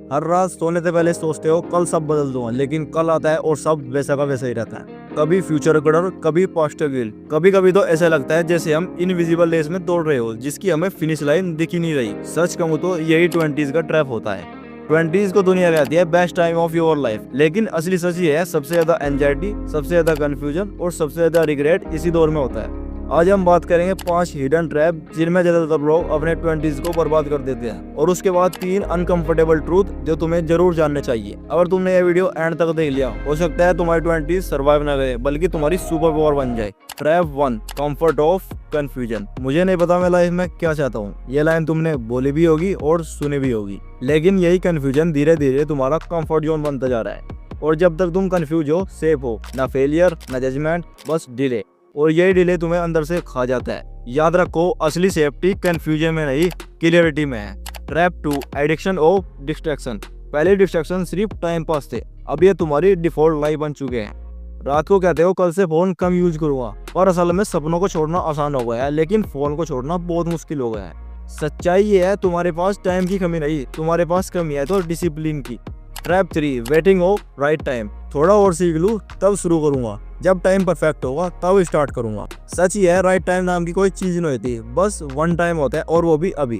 हर रात सोने से पहले सोचते हो कल सब बदल दूंगा, लेकिन कल आता है और सब वैसा का वैसा ही रहता है। कभी फ्यूचर का डर, कभी पास्ट का गिल्ट। कभी कभी तो ऐसा लगता है जैसे हम इनविजिबल रेस में दौड़ रहे हो जिसकी हमें फिनिश लाइन दिख ही नहीं रही। सच कहूँ तो यही 20s का ट्रैप होता है। 20s को दुनिया कहती है best time of your life, लेकिन असली सच ये है सबसे ज्यादा एंजाइटी, सबसे ज्यादा कंफ्यूजन और सबसे ज्यादा रिग्रेट इसी दौर में होता है। आज हम बात करेंगे 5 हिडन ट्रैप जिनमें ज्यादातर लोग अपने 20s को बर्बाद कर देते हैं, और उसके बाद 3 अनकंफर्टेबल ट्रूथ जो तुम्हें जरूर जानने चाहिए। अगर तुमने ये वीडियो एंड तक देख लिया, हो सकता है तुम्हारी 20s सर्वाइव न करे बल्कि तुम्हारी सुपर पावर बन जाए। Trap 1, comfort of confusion. मुझे नहीं पता मैं लाइफ में क्या चाहता हूँ, ये लाइन तुमने बोली भी होगी और सुनी भी होगी, लेकिन यही कंफ्यूजन धीरे धीरे तुम्हारा कंफर्ट जोन बनता जा रहा है। और जब तक तुम कंफ्यूज हो, सेफ हो, ना फेलियर ना जजमेंट, बस डिले, और यही डिले तुम्हें अंदर से खा जाता है। याद रखो, असली सेफ्टी कंफ्यूजन में नहीं, क्लियरिटी में है। Trap 2, addiction of distraction. पहले डिस्ट्रैक्शन सिर्फ टाइम पास थे, अब ये तुम्हारी डिफॉल्ट लाइफ बन चुके हैं। रात को कहते हो कल से फोन कम यूज करूंगा, पर असल में सपनों को छोड़ना आसान हो गया है, लेकिन फोन को छोड़ना बहुत मुश्किल हो गया है। सच्चाई ये है, तुम्हारे पास टाइम की कमी नहीं, तुम्हारे पास कमी है तो डिसिप्लिन की। Trap 3, waiting of right time. थोड़ा और सीख लूं तब शुरू करूंगा, जब टाइम परफेक्ट होगा तब स्टार्ट करूंगा। सच ही है, राइट टाइम नाम की कोई चीज नहीं होती, बस वन टाइम होता है, और वो भी अभी।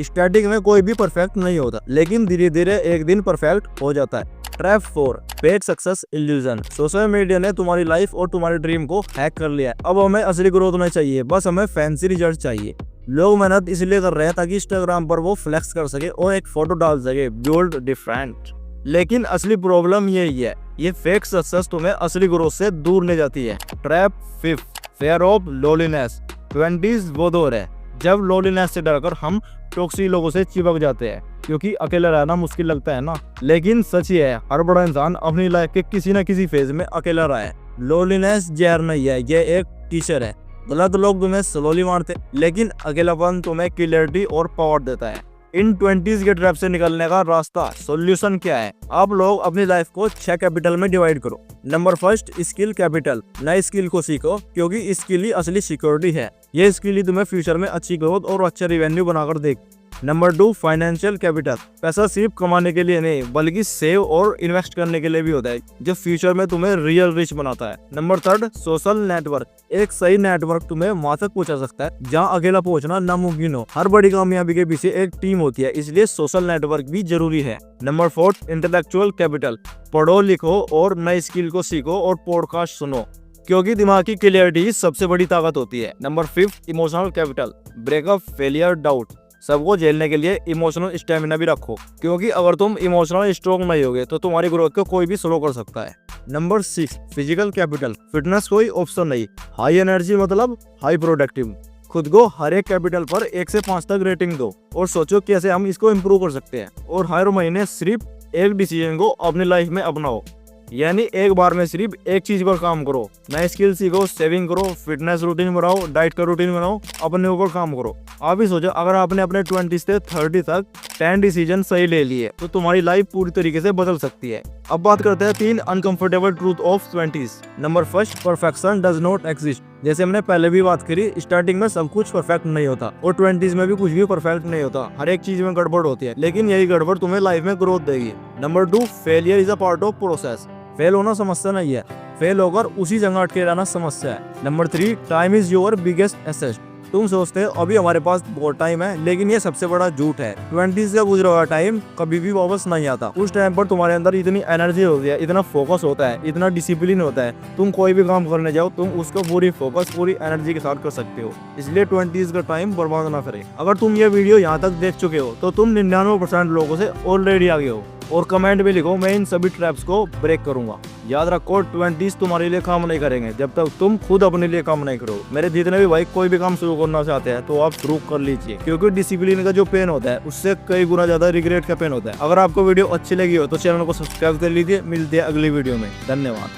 स्टार्टिंग में कोई भी परफेक्ट नहीं होता, लेकिन धीरे धीरे एक दिन परफेक्ट हो जाता है। Trap 4, fake success illusion. Social media ने तुम्हारी लाइफ और तुम्हारे ड्रीम को हैक कर लिया है। अब हमें असली ग्रोथ नहीं चाहिए, बस हमें फैंसी रिजल्ट चाहिए। लोग मेहनत इसलिए कर रहे हैं ताकि इंस्टाग्राम पर वो फ्लेक्स कर सके और एक फोटो डाल सके, बिल्ड डिफरेंट। लेकिन असली प्रॉब्लम यही है, ये फेक सक्सेस तुम्हें असली ग्रोथ से दूर ले जाती है। Trap 5, fair of loneliness. 20s वो दौर है जब लोनलीनेस से डरकर हम टॉक्सिक लोगों से चिपक जाते हैं, क्योंकि अकेला रहना मुश्किल लगता है ना। लेकिन सच ही है, हर बड़ा इंसान अपनी लाइफ के किसी न किसी फेज में अकेला रहा है। लोनलीनेस जहर नहीं है, ये एक टीचर है। गलत लोग तुम्हें स्लोली मारते, लेकिन अकेलापन तुम्हें क्लियरिटी और पावर देता है। इन 20s के ट्रैप से निकलने का रास्ता, सॉल्यूशन क्या है? आप लोग अपनी लाइफ को 6 कैपिटल में डिवाइड करो। Number 1, skill capital. नए स्किल को सीखो, क्योंकि स्किल ही असली सिक्योरिटी है। ये स्किल ही तुम्हें फ्यूचर में अच्छी ग्रोथ और अच्छा रिवेन्यू बनाकर देगी। Number 2, financial capital. पैसा सिर्फ कमाने के लिए नहीं, बल्कि सेव और इन्वेस्ट करने के लिए भी होता है, जो फ्यूचर में तुम्हें रियल रिच बनाता है। Number 3, social network. एक सही नेटवर्क तुम्हें वहां तक पहुंचा सकता है जहां अकेला पहुंचना नामुमकिन हो। हर बड़ी कामयाबी के पीछे एक टीम होती है, इसलिए सोशल नेटवर्क भी जरूरी है। Number 4, intellectual capital. पढ़ो, लिखो और नई स्किल को सीखो और पॉडकास्ट सुनो, क्योंकि दिमाग की क्लियरिटी सबसे बड़ी ताकत होती है। Number 5, emotional capital. Breakup, failure, doubt सबको झेलने के लिए इमोशनल स्टेमिना भी रखो, क्योंकि अगर तुम इमोशनल स्ट्रॉन्ग नहीं होगे तो तुम्हारी ग्रोथ को कोई भी स्लो कर सकता है। Number 6, physical capital. फिटनेस कोई ऑप्शन नहीं, हाई एनर्जी मतलब हाई प्रोडक्टिव। खुद को हर एक कैपिटल पर 1 से 5 तक रेटिंग दो और सोचो कैसे हम इसको इम्प्रूव कर सकते हैं। और हर महीने सिर्फ एक डिसीजन को अपनी लाइफ में अपनाओ, यानी एक बार में सिर्फ एक चीज पर काम करो। नए स्किल सीखो, सेविंग करो, फिटनेस रूटीन बनाओ, डाइट का रूटीन बनाओ, अपने ऊपर काम करो। आप ही सोचो, अगर आपने अपने 20 से 30 तक 10 डिसीजन सही ले लिए तो तुम्हारी लाइफ पूरी तरीके से बदल सकती है। अब बात करते हैं 3 uncomfortable truth of 20s। Number 1, perfection does not exist. जैसे हमने पहले भी बात करी, स्टार्टिंग में सब कुछ परफेक्ट नहीं होता, और 20s में भी कुछ भी परफेक्ट नहीं होता। हर एक चीज में गड़बड़ होती है, लेकिन यही गड़बड़ तुम्हें लाइफ में ग्रोथ देगी। Number 2, failure is a part of process. Fail होना समस्या नहीं है, फेल होकर उसी जगह अटके रहना समस्या है। Number 3, time is your biggest asset. तुम सोचते हो अभी हमारे पास बहुत टाइम है, लेकिन ये सबसे बड़ा झूठ है। 20s का गुजरा हुआ टाइम कभी भी वापस नहीं आता। उस टाइम पर तुम्हारे अंदर इतनी एनर्जी होती है, इतना फोकस होता है, इतना डिसिप्लिन होता है, तुम कोई भी काम करने जाओ तुम उसको पूरी फोकस, पूरी एनर्जी के साथ कर सकते हो। इसलिए 20s का टाइम बर्बाद ना करें। अगर तुम ये वीडियो यहाँ तक देख चुके हो तो तुम 99% लोगों से ऑलरेडी आगे हो। और कमेंट में लिखो, मैं इन सभी ट्रैप्स को ब्रेक करूंगा। याद रखो, 20s तुम्हारे लिए काम नहीं करेंगे जब तक तुम खुद अपने लिए काम नहीं करो। मेरे जितने भी भाई कोई भी काम शुरू करना चाहते हैं तो आप शुरू कर लीजिए, क्योंकि डिसिप्लिन का जो पेन होता है उससे कई गुना ज्यादा रिग्रेट का पेन होता है। अगर आपको वीडियो अच्छी लगी हो तो चैनल को सब्सक्राइब कर लीजिए। मिलते हैं अगली वीडियो में। धन्यवाद।